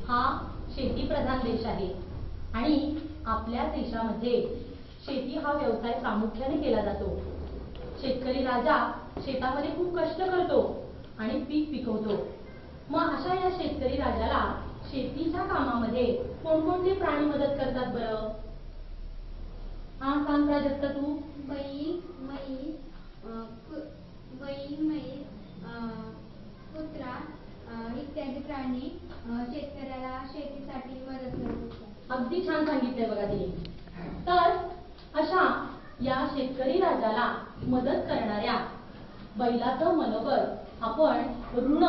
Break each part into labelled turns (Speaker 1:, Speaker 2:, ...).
Speaker 1: हा शेतीप्रधान देश आहे आणि आपल्या देशामध्ये शेती हा व्यवसाय प्रामुख्याने केला जातो। शेतकरी राजा शेतामध्ये खूप कष्ट करतो आणि पीक पिकवतो। मग अशा या शेतकरी राजाला शेतीच्या कामामध्ये कोणकोणते प्राणी मदत करतात बरं? हा सांग प्राजक्ता तू।
Speaker 2: बैल, म्हैस, कुत्रा इत्यादी प्राणी शेतकऱ्याला शेतीसाठी मदत करतात।
Speaker 1: अगदी छान सांगितलंय बघा तिने। तर अशा या शेतकरी राजाला मदत करणाऱ्या बैलाचं मनोबल आपण ऋण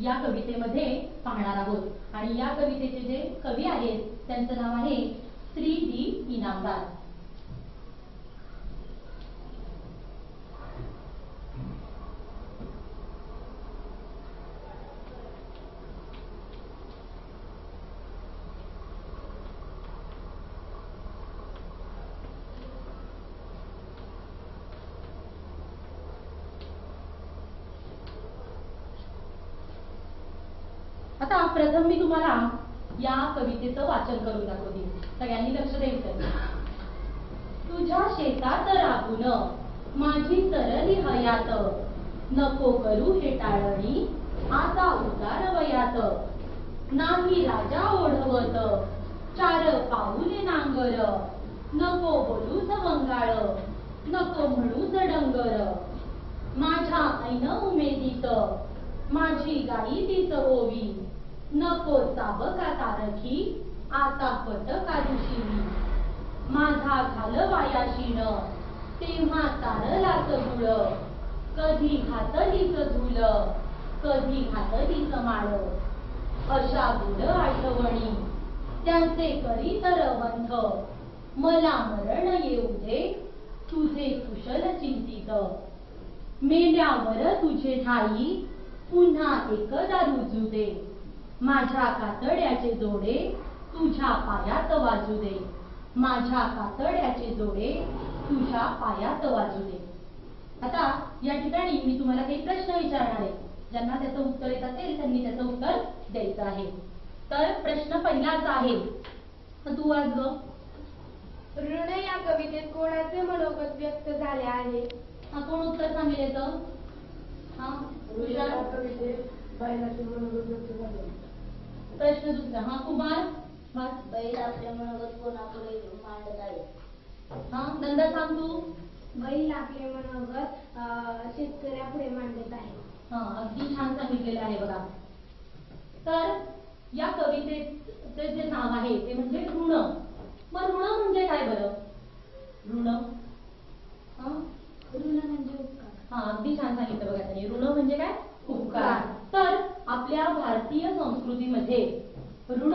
Speaker 1: या कवितेमध्ये पाहणार आहोत आणि या कवितेचे जे कवी आहेत त्यांचं नाव आहे श्री दी इनामदार। आता प्रथम मी तुम्हाला या कवितेचं वाचन करून दाखवते। सगळ्यांनी लक्ष द्यायचं। तुझ्या शेतात राहून माझी तरली हयात, नको करू हे टाळणी आता उतार वयात। नाही राजा ओढवत चार पाऊले नांगर, नको बोलूच वंगाळ, नको म्हणूच डंगर। माझ्या ऐन उमेदीत माझी गाई तीच ओवी, नको चाबका तारखी आता फटका दिशिवी। माझा घाल वायाशीन तेव्हा तारलाच गुळ, कधी घातलीच झुल कधी घातलीच माळ। अशा गुड आठवणी त्यांचे करी तर वंथ, मला मरण येऊ दे तुझे कुशल चिंतित। मेल्यावर तुझे ठाई पुन्हा एकदा रुजू दे, माझ्या कातड्याचे जोडे तुझ्या पायात वाजू दे, माझ्या कातड्याचे जोडे तुझ्या पायात वाजू दे। आता या ठिकाणी मी तुम्हाला काही प्रश्न विचारणार आहे। ज्यांना त्याचं उत्तर येत असेल त्यांनी त्याचं उत्तर द्यायचं आहे। तर प्रश्न पहिलाच आहे, तू वाच ग।
Speaker 2: ऋण या कवितेत कोणाचे मनोगत व्यक्त झाले आहे?
Speaker 1: हा कोण उत्तर सांगेल याचं? हा
Speaker 3: बैलाचे मनोगत व्यक्त झाले।
Speaker 1: प्रश्न दुसरा, हा कुमार वाच।
Speaker 4: बैल आपले मनोगत कोणापुढे मांडत आहे?
Speaker 1: हा नंदा सांग तू।
Speaker 2: बैल आपले मनोगत शेतकऱ्यापुढे मांडत आहे।
Speaker 1: हा अगदी छान सांगितलेलं आहे बघा। तर या कवितेचे जे नाव आहे ते म्हणजे ऋण। मग ऋण म्हणजे काय बरं? ऋण
Speaker 2: ऋण म्हणजे उपकार।
Speaker 1: हा अगदी छान सांगितलं बघा त्यांनी। ऋण म्हणजे काय? उपकार। तर आपल्या भारतीय संस्कृतीमध्ये ऋण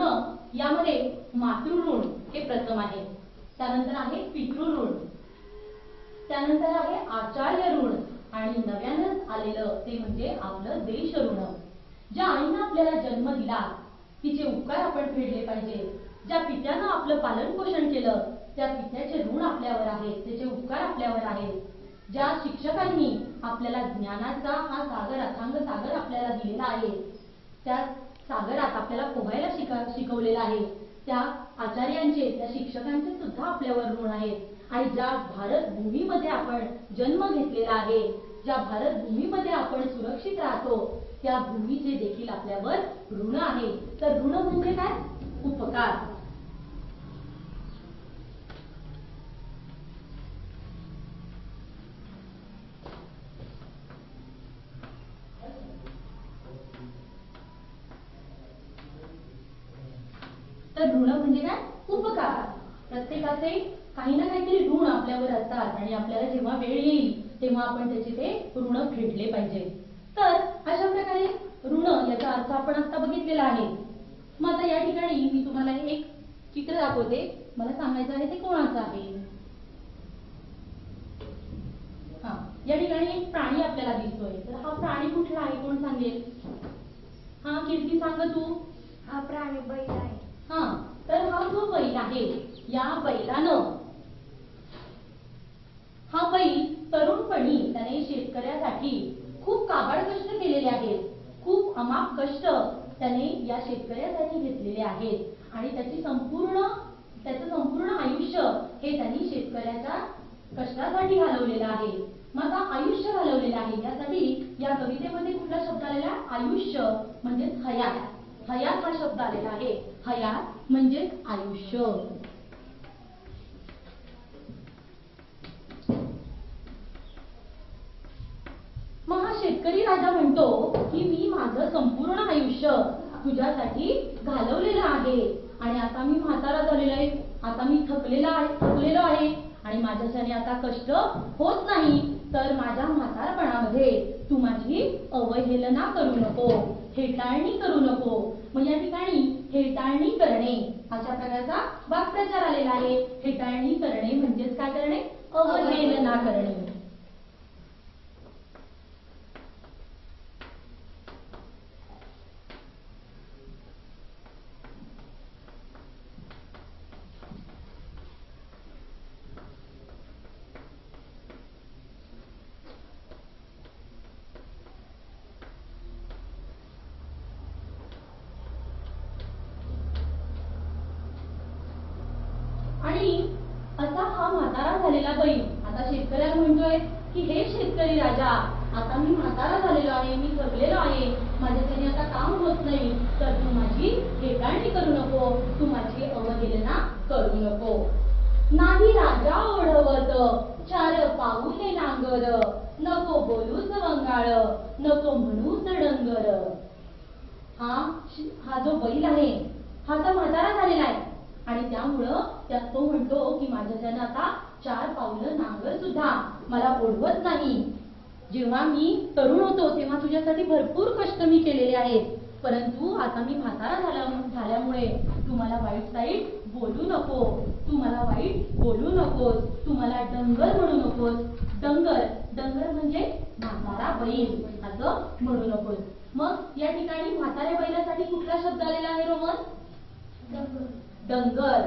Speaker 1: यामध्ये मातृऋण हे प्रथम आहे, त्यानंतर आहे पितृऋण, त्यानंतर आहे आचार्य ऋण आणि नव्यानं आलेलं ते म्हणजे आपलं देश ऋण। ज्या आईनं आपल्याला जन्म दिला तिचे उपकार आपण फेडले पाहिजे। ज्या पित्यानं आपलं पालन पोषण केलं त्या पित्याचे ऋण आपल्यावर आहे, त्याचे उपकार आपल्यावर आहेत। ज्या शिक्षकांनी आपल्याला ज्ञानाचा हा सागर अथांग सागर आपल्याला दिलेला आहे, त्या सागरात आपल्याला पोहायला शिकवलेलं आहे, त्या आचार्यांचे त्या शिक्षकांचे सुद्धा आपल्यावर ऋण आहेत। आणि ज्या भारत भूमीमध्ये आपण जन्म घेतलेला आहे, ज्या भारत भूमीमध्ये आपण सुरक्षित राहतो त्या भूमीचे देखील आपल्यावर ऋण आहे। तर ऋण म्हणजे काय? उपकार। तर ऋण म्हणजे काय? उपकार। प्रत्येकाचे काही ना काहीतरी ऋण आपल्यावर असतात आणि आपल्याला जेव्हा वेळ येईल तेव्हा आपण त्याचे ते ऋण फेडले पाहिजे। तर अशा प्रकारे ऋण याचा अर्थ आपण आता बघितलेला आहे। मग आता या ठिकाणी मी तुम्हाला एक चित्र दाखवते, मला सांगायचं आहे ते कोणाचं आहे। हा या ठिकाणी एक प्राणी आपल्याला दिसतोय, तर हा प्राणी कुठला आहे कोण सांगेल? हा कीर्ती सांग तू।
Speaker 2: हा प्राणी बैल आहे।
Speaker 1: हा तर हा जो बैल आहे या बैलानं हा बैल तरुणपणी त्याने शेतकऱ्यासाठी खूप काबाड कष्ट केलेले आहेत, खूप अमाप कष्ट त्याने या शेतकऱ्यासाठी घेतलेले आहेत आणि त्याचं संपूर्ण आयुष्य हे त्यांनी शेतकऱ्याच्या कष्टासाठी घालवलेलं आहे. मग आयुष्य घालवलेलं आहे यासाठी या कवितेमध्ये कुठला शब्द आलेला आहे? आयुष्य म्हणजेच हयात. हयात हा शब्द आलेला आहे. हयात म्हणजेच आयुष्य. मग हा शेतकरी राजा म्हणतो की मी माझं संपूर्ण आयुष्य तुझ्यासाठी घालवलेलं आहे आणि आता मी म्हातारा झालेलो आहे, आता मी थकलेलो आहे आणि माझ्याच्याने आता कष्ट होत नाही, तर माझ्या म्हातारपणामध्ये तू माझी अवहेलना करू नको, हेटाळणी करू नको. मग या ठिकाणी हेटाळणी करणे अशा प्रकारचा वाक्प्रचार आलेला आहे. हेटाळणी करणे म्हणजेच काय करणे? अवहेलना करणे. आणि असा हा म्हातारा झालेला बैल आता शेतकऱ्याला म्हणतोय की हे शेतकरी राजा, आता मी म्हातारा झालेलो आहे, मी थकलेलो आहे, माझ्याच्याने आता काम होत नाही, तर तू माझी हेटाळणी करू नको, तू माझी अवहेलना करू नको. नाही राजा ओढवत चार पाऊले नांगर, नको बोलूच वंगाळ, नको म्हणूच डंगर. हा जो बैल आहे हा तर म्हातारा झालेला आहे आणि त्यामुळं तो म्हणतो की माझ्याच्यानं आता 4 पावलं नांगर सुद्धा मला ओढवत नाही. जेव्हा मी तरुण होतो तेव्हा तुझ्यासाठी भरपूर कष्ट मी केलेले आहेत, परंतु आता मी म्हातारा झाल्यामुळे तू मला वाईट साईड बोलू नको, तू मला वाईट बोलू नकोस, तू मला डंगर म्हणू नकोस. डंगर म्हणजे म्हातारा बैल असं म्हणू नकोस. मग या ठिकाणी म्हाताऱ्या बैलासाठी कुठला शब्द आलेला आहे रोमन? डंगर.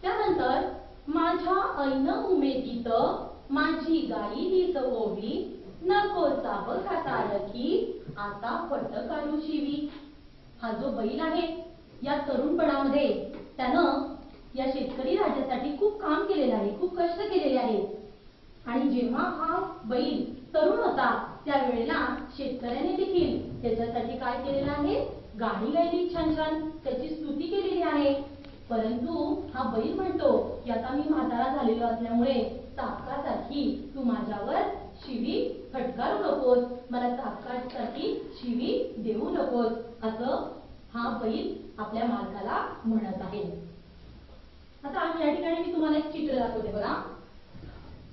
Speaker 1: त्यानंतर माझ्या ऐन उमेदीत माझी गाई दिस ओवी, नको साब खाता रखी, आता फट काढू शिवी. हा जो बैल आहे या तरुणपणामध्ये त्यानं या शेतकरी राजासाठी खूप काम केलेलं आहे, खूप कष्ट केलेले आहेत आणि जेव्हा हा बैल तरुण होता त्यावेळेला शेतकऱ्याने देखील त्याच्यासाठी काय केलेलं आहे? गाणी गायली, छान छान त्याची स्तुती केलेली आहे. परंतु हा बैल म्हणतो की आता मी म्हातारा झालेलो असल्यामुळे चाबकासाठी तू माझ्यावर शिवी फटकारू नकोस, मला चाबकासाठी शिवी देऊ नकोस, असं हा बैल आपल्या मालकाला म्हणत आहे. आता या ठिकाणी मी तुम्हाला एक चित्र दाखवते बघा.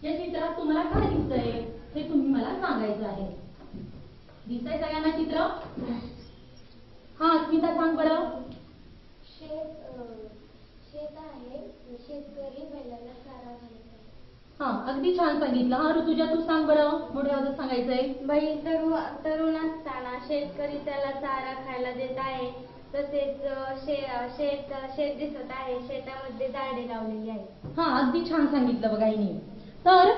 Speaker 1: या चित्रात तुम्हाला काय दिसतंय हे तुम्ही मला सांगायचं आहे. दिसतंय सगळ्यांना चित्र? हा अस्मिता सांग बरं.
Speaker 2: शेत आहे, शेतकरी बैलाला चारा घालत आहे.
Speaker 1: हा अगदी छान सांगितलं. हा ऋतुजा तू सांग बरं, मोठ्या आवाजात सांगायचंय.
Speaker 2: बैल तरुण असताना शेतकरी त्याला चारा खायला देत आहे. तसेच शेत दिसत आहे, शेतामध्ये झाडे लावलेली आहेत.
Speaker 1: हा अगदी छान सांगितलं बघा हिने. तर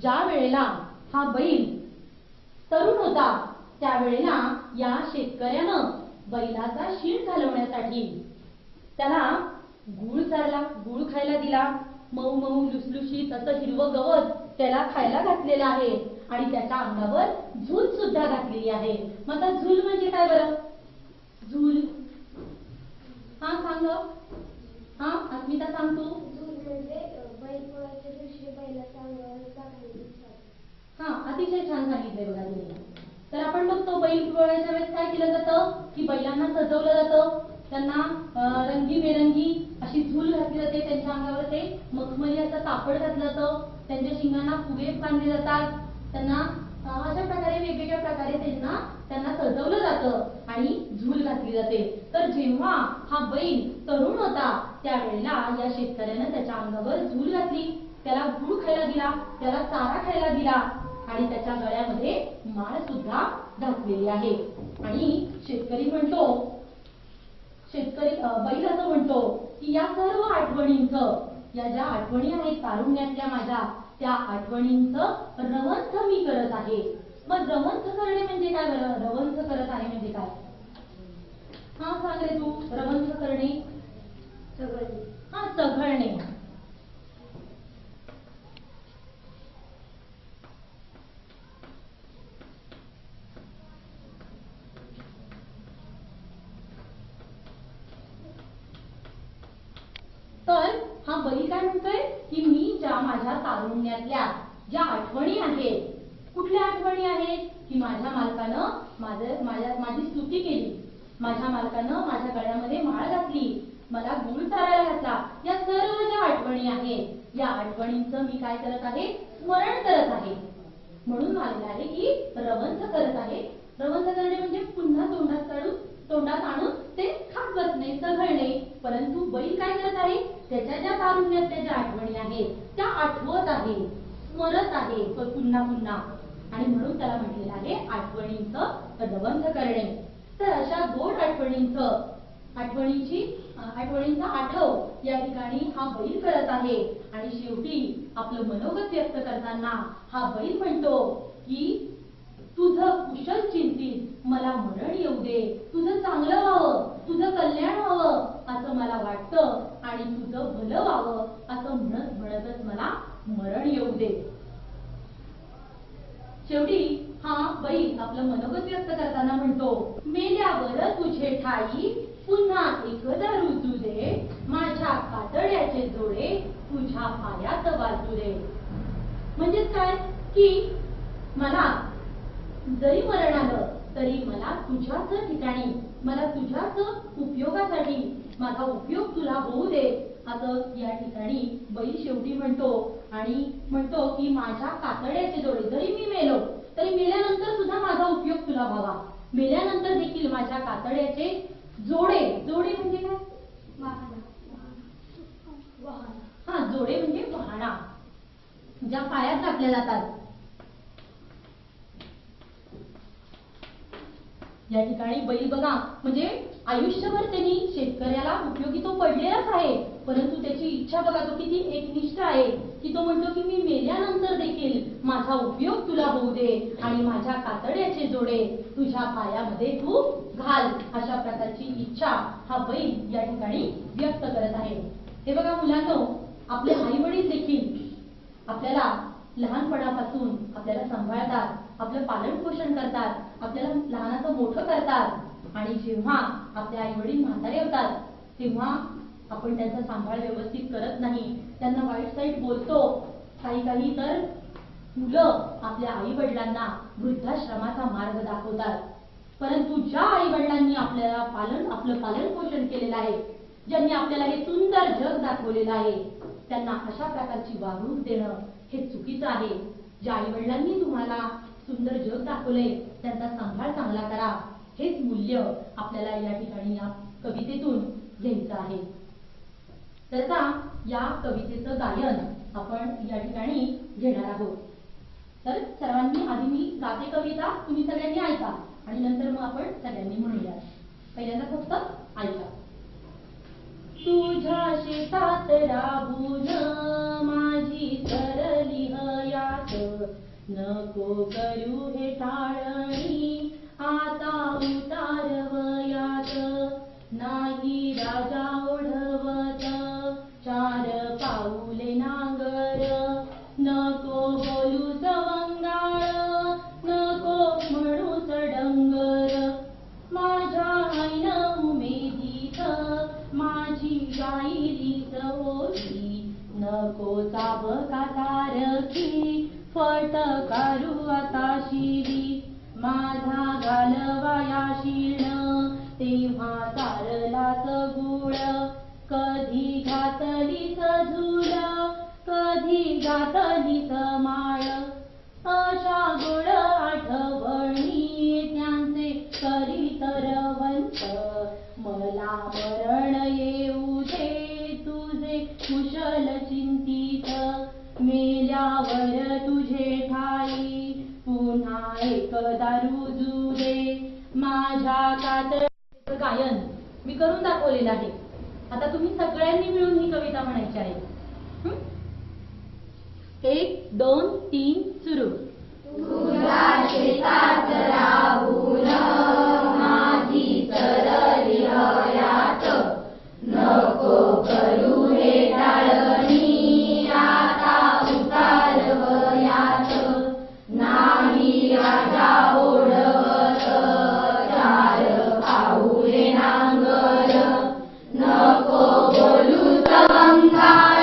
Speaker 1: ज्या वेळेला हा बैल तरुण होता त्यावेळेला या शेतकऱ्यानं बैलाचा शीण घालवण्यासाठी त्याला गूळ चारला, गूळ खायला दिला, मऊ मऊ लुसलुशीत असं हिरवं गवत त्याला खायला घातलेलं आहे आणि त्याच्या अंगावर झूल सुद्धा घातलेली आहे. मग आता झूल म्हणजे काय बरं? झूल हा सांग. हा अस्मिता सांग तू.
Speaker 2: झूल म्हणजे बैलपोळ्याच्या दिवशी बैलाच्या अंगावर
Speaker 1: हा अतिशय छान सांगितलंय बघा तुम्ही. तर आपण बघतो बैल पोळ्याच्या वेळेस काय केलं जातं की बैलांना सजवलं जातं, त्यांना रंगीबेरंगी अशी झूल घातली जाते, त्यांच्या अंगावर ते मखमली असं कापड घातलं जातं, त्यांच्या शिंगांना फुगे बांधले जातात, त्यांना अशा प्रकारे वेगवेगळ्या प्रकारे त्यांना सजवलं जातं आणि झूल घातली जाते. तर जेव्हा हा बैल तरुण होता त्यावेळेला या शेतकऱ्यानं त्याच्या अंगावर झूल घातली, त्याला गूळ खायला दिला, त्याला चारा खायला दिला आणि त्याच्या गळ्यामध्ये माळ सुद्धा घातलेली आहे. आणि शेतकरी म्हणतो, बैल असं म्हणतो की या सर्व आठवणींचं, या ज्या आठवणी आहेत तारुण्यातल्या माझ्या, त्या आठवणींचं रवंथ मी करत आहे. मग रवंथ करणे म्हणजे काय बरं? रवंथ करत आहे म्हणजे काय? हा सांग रे तू. रवंथ करणे,
Speaker 2: चघळणे.
Speaker 1: हा चघळणे. तर हा बैल काय म्हणतोय की मी ज्या माझ्या तारुण्यातल्या ज्या आठवणी आहेत, कुठल्या आठवणी आहेत की माझ्या मालकानं माझी स्तुती केली, माझ्या मालकानं माझ्या गळ्यामध्ये माळ घातली, मला गुळ चारायला घातला, या सर्व ज्या आठवणी आहेत या आठवणींचं मी काय करत आहे? स्मरण करत आहे. म्हणून आलेलं आहे की रवंथ करत आहे. रवंथ करणे म्हणजे पुन्हा तोंडात आणून ते खात बसणे, चघळणे. परंतु बैल काय करत आहे? त्याच्या ज्या तारुण्यातल्या ज्या आठवणी आहेत त्या आठवत आहे, स्मरत आहे पुन्हा पुन्हा. आणि म्हणून त्याला म्हटलेलं आहे आठवणींचं रवंथ करणे. तर अशा गोड आठवणींचा आठव या ठिकाणी हा बैल करत आहे. आणि शेवटी आपलं मनोगत व्यक्त करताना हा बैल म्हणतो की तुझं कुशल चिंतित मला मरण येऊ दे, तुझं चांगलं व्हावं, तुझं कल्याण व्हावं असं मला वाटतं, आणि तुझं भलं व्हावं असं म्हणतच मला मरण येऊ दे. शेवटी हा बैल आपलं मनोगत व्यक्त करताना म्हणतो, मेल्यावर तुझे ठाई पुन्हा एकदा रुजू दे, माझ्या कातड्याचे जोडे तुझ्या पायात वाजू दे. म्हणजेच काय की मला जरी मरण आलं तरी मला तुझ्याच ठिकाणी, मला तुझ्याच उपयोगासाठी, माझा उपयोग तुला होऊ दे असं या ठिकाणी बैल शेवटी म्हणतो. आणि म्हणतो की माझ्या कातड्याचे जोडे, जरी मी मेलो तरी मेल्यानंतर सुद्धा माझा उपयोग तुला व्हावा, मेल्यानंतर देखील माझ्या कातड्याचे जोडे म्हणजे काय? हा, जोडे म्हणजे वाहना, ज्या पायात घातल्या जातात. या ठिकाणी बैल बघा, म्हणजे आयुष्यभर त्यांनी शेतकऱ्याला उपयोगी तो पडलेलाच आहे, परंतु त्याची इच्छा बघा तो किती एकनिष्ठ आहे की तो म्हणतो की मी मेल्यानंतर देखील माझा उपयोग तुला होऊ दे आणि माझ्या कातड्याचे जोडे तुझ्या पायामध्ये तू घाल, अशा प्रकारची इच्छा हा बैल या ठिकाणी व्यक्त करत आहे. हे बघा मुलांनो, आपले आई वडील देखील आपल्याला लहानपणापासून आपल्याला सांभाळतात, आपलं पालन पोषण करतात, आपल्याला लहानाचं मोठं करतात. आणि जेव्हा आपले आई वडील म्हातारे होतात तेव्हा आपण त्यांचा सांभाळ व्यवस्थित करत नाही, त्यांना वाईट साईट बोलतो. काही तर मुलं आपल्या आई वडिलांना वृद्धाश्रमाचा मार्ग दाखवतात. परंतु ज्या आई वडिलांनी आपल्याला आपलं पालन पोषण केलेलं आहे, ज्यांनी आपल्याला हे सुंदर जग दाखवलेलं आहे, त्यांना अशा प्रकारची वागणूक देणं हे चुकीचं आहे. ज्या आई वडिलांनी तुम्हाला सुंदर जग दाखवले त्यांचा सांभाळ चांगला करा, हेच मूल्य आपल्याला या ठिकाणी या कवितेतून घ्यायचं आहे. तर आता या कवितेचं गायन आपण या ठिकाणी घेणार आहोत. तर सर्वांनी आधी मी गाते कविता, तुम्ही सगळ्यांनी ऐका आणि नंतर मग आपण सगळ्यांनी म्हणूया. पहिल्यांदा फक्त ऐका. तुझ्या शेतात राबून माझी सरली हयात, नको करू हे टाळणी आता उतारवयात. नाही राजा ओढवत चार पाऊले नांगर, नको बोलू सवंगाळ, नको म्हणू डंगर. माझ्या आईन उमेदीत माझी गाईलीच होती, नको चाबका सारखी फटकारू आता शिरी. माझा घालवाया शिण तेव्हा चारलाच गुळ, कधी घातलीच झुल, कधी घातलीच माळ. अशा गोड आठवणी त्यांचे करीत रवंत, मला मरण येऊ दे तुझे कुशल चिंतित. मेल्यावर तुझे ठाई पुन्हा एकदा रुजू माझ्या कातळाचं गायन मी करून दाखवलेलं आहे. आता तुम्ही सगळ्यांनी मिळून ही कविता म्हणायची आहे. 1 2 3 सुरू.
Speaker 2: तुझ्या शेतात राहून माझी तरली हयात, नको करू हे टाळणी आता उतार वयात. नाही राजा ओढवत चार पाऊले नांगर, नको बोलू तवंगाळ,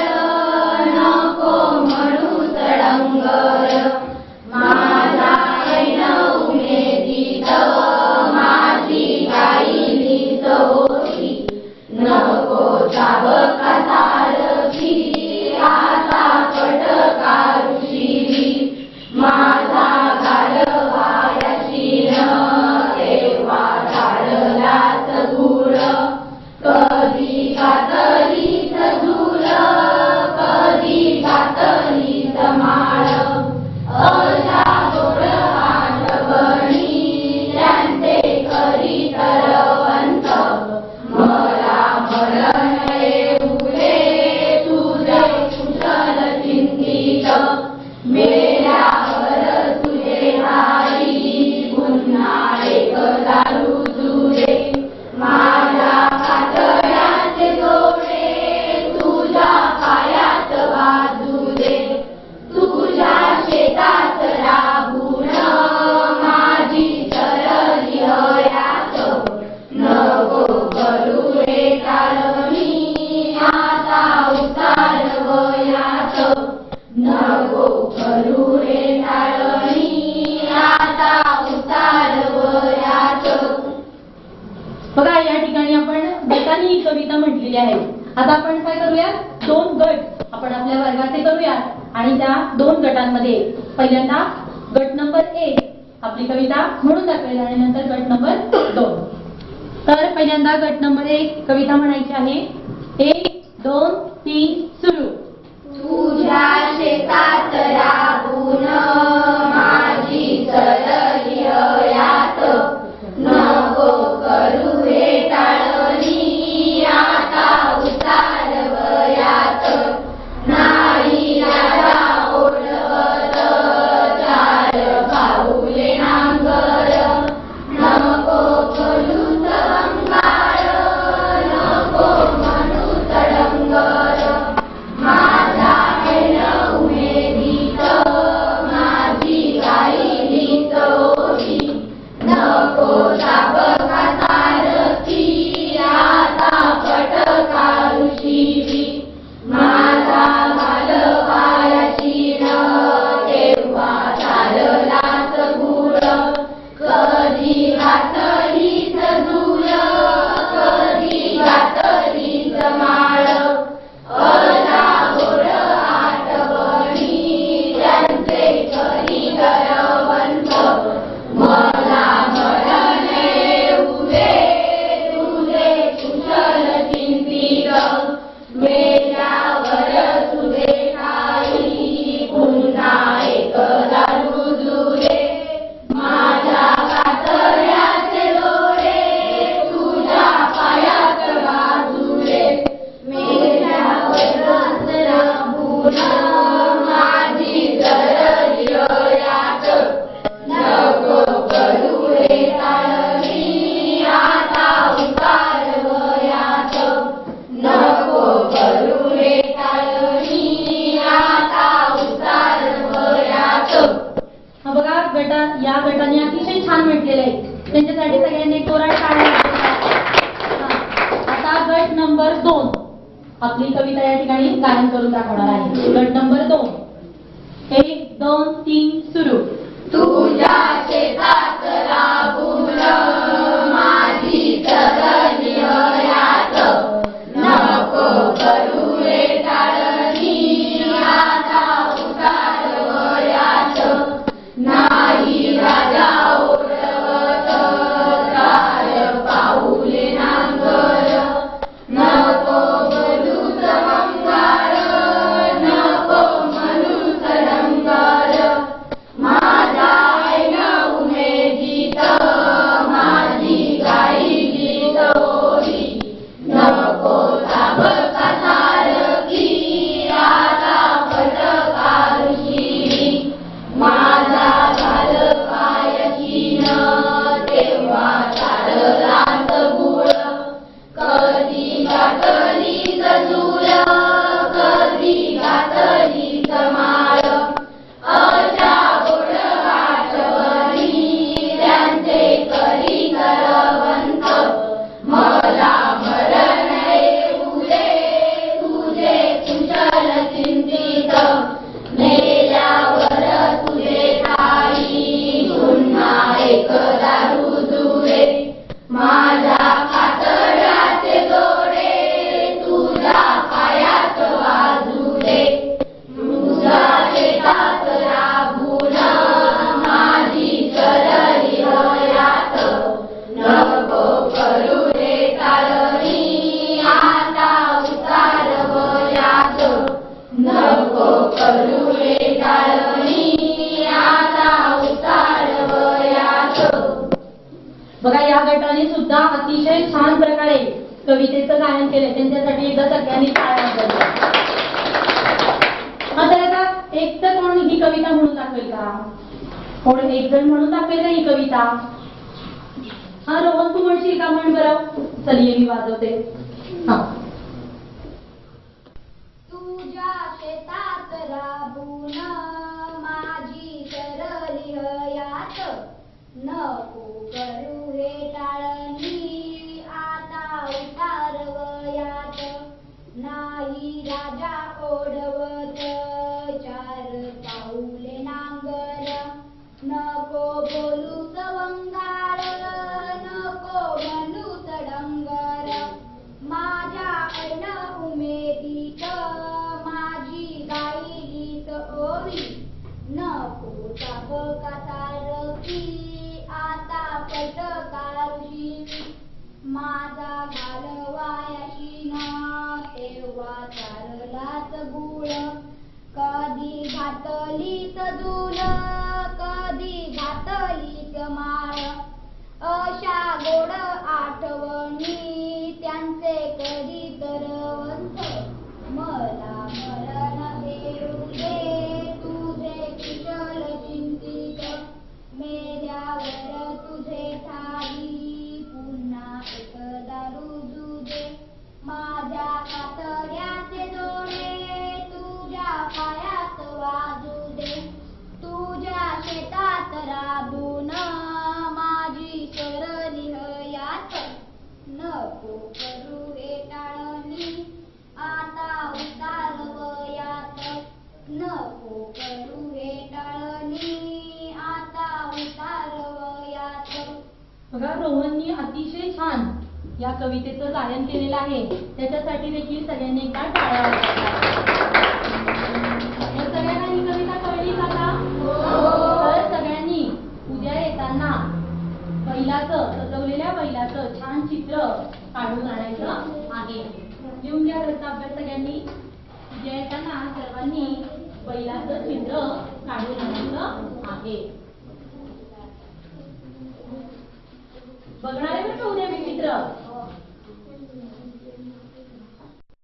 Speaker 2: नको म्हणू तडंगर. माझा ऐन उमेदीत माझी गायली चोरी, नको चाबका सारखी आता कटकारुषी. माझा गाढवायाशी तेव्हा झाडलाच गुळ, कधी कातलीच झुल, कधी कातलीच माळ. अशा गोड आठवणी त्यांचे करी तरवंत, मला मरण येऊले तुझे कुशल चिंतित. मेल्यावर तुझे हारी पुन्हा एक दारू जुळे. माझ्या कातळ्याचे जोडे तुझ्या पायात बाजू दे. तुझ्या शेतात राबून माझी तरली हयात, नको करू हे टाळणी आता उतार वयात. नको करू हे टाळणी आता उतार वयात.
Speaker 1: बघा या ठिकाणी आपण गटाने ही कविता म्हटलेली आहे. आता आपण काय करूया, 2 गट आपण आपल्या वर्गाचे करूयात आणि त्या 2 गटांमध्ये पहिल्यांदा गट नंबर 1 आपली कविता म्हणून दाखवेल आणि नंतर गट नंबर 2. तर पहिल्यांदा गट नंबर 1 कविता म्हणायची आहे. 1 2 3 सुरू.
Speaker 2: तुझ्या शेतात राबून माझी तरली हयात, नको करू हे टाळणी आता उतार वयात. नाही राजा ओढवत चार पाऊले नांगर, नको बोलू तवंगाळ, नको म्हणू तडंगर. माझा ऐन उमेदीत माझी गायली चोरी, नको चाबका सारखी आता कटकारुषी. माझा घालवायाशी तेव्हा चाललाच गुळ, कधी घातलीच झुल, कधी घातलीच माळ. अशा गोड आठवणी त्यांचे करी तरवंत, मला मरण येऊले तुझे कुशल चिंतित. मेल्यावर तुझे ठाई पुन्हा एक दारू जुळे. माझ्या कातळ्याचे डोळे तुझ्या पायात बाजूले. मेल्यावर राबून माझी तरली हयात, नको करू हे टाळणी आता उतार वयात. नको करू हे टाळणी आता उतार वयात.
Speaker 1: हा बघा या गटाने अतिशय छान म्हटलेलं आहे. त्यांच्यासाठी सगळ्यांनी जोरात टाळ्या वाजवा. आता गट नंबर 2 आपली कविता या ठिकाणी गायन करून दाखवणार आहे. गट नंबर 2 1 2 3 सुरू.
Speaker 2: तुझ्या शेतात राबून माझी तरली हयात, नको करू हे टाळणी आता उतार वयात. नाही राजा ओढवत चार पाऊले नांगर, नको बोलू तवंगाळ, नको म्हणू तडंगर. माझा ऐन उमेदीत
Speaker 1: मुलांनी सुद्धा अतिशय छान प्रकारे कवितेचं गायन केलंय. त्यांच्यासाठी एकदा सगळ्यांनी टाळ्या वाजवाव्या. तर आता एक तर कोण ही कविता म्हणून दाखवेल का? कोण एक जण म्हणून दाखवेल का ही कविता? हा रोहन, तू म्हणशील का? म्हण बरं. चल ये मी वाजवते. हा.
Speaker 2: तुझ्या शेतात राबून माझी सरली हयात, नको करू हे टाळणी आता उतारवयात. नाही राजा ओढवत चार पाऊले नांगर, नको बोलू सवंगार, नको म्हणू डंगर. माझ्या ऐन उमेदीत माझी गाईलीत ओवी, नको चाबका सारखी आता पटकारुशी. माझा घालवायाशी ना तेव्हा चारलाच गुळ, कधी घातलीच दूल, कधी घातलीच माळ. अशा गोड आठवणी त्यांचे कधी तर वंत, मला मरण येऊ दे तुझे कुशल चिंतित. मेल्यावर तुझे ठाई पुन्हा एकदा रुजू दे. माझ्या कातऱ्याचे दोणे तुझ्या पायात वाजू दे. तुझ्या शेतात राबून माझी सरली हयात, नको करू हे टाळणी आता उतारवयात. नको करू हे टाळणी आता उतारवयात.
Speaker 1: बघा, रोहननी अतिशय छान या कवितेचं गायन केलेलं आहे. त्याच्यासाठी देखील सगळ्यांनी एकदा टाळ्या वाजवाव्या. तर सगळ्यांना ही कविता कळली का आता? तर सगळ्यांनी उद्या येताना सजवलेल्या बैलाचं छान चित्र काढून आणायचं आहे. लिहून घ्या घरचा अभ्यास सगळ्यांनी. उद्या येताना सर्वांनी बैलाचं चित्र काढून आणायचं आहे. बघणार आहे बरं का उद्या मी चित्र.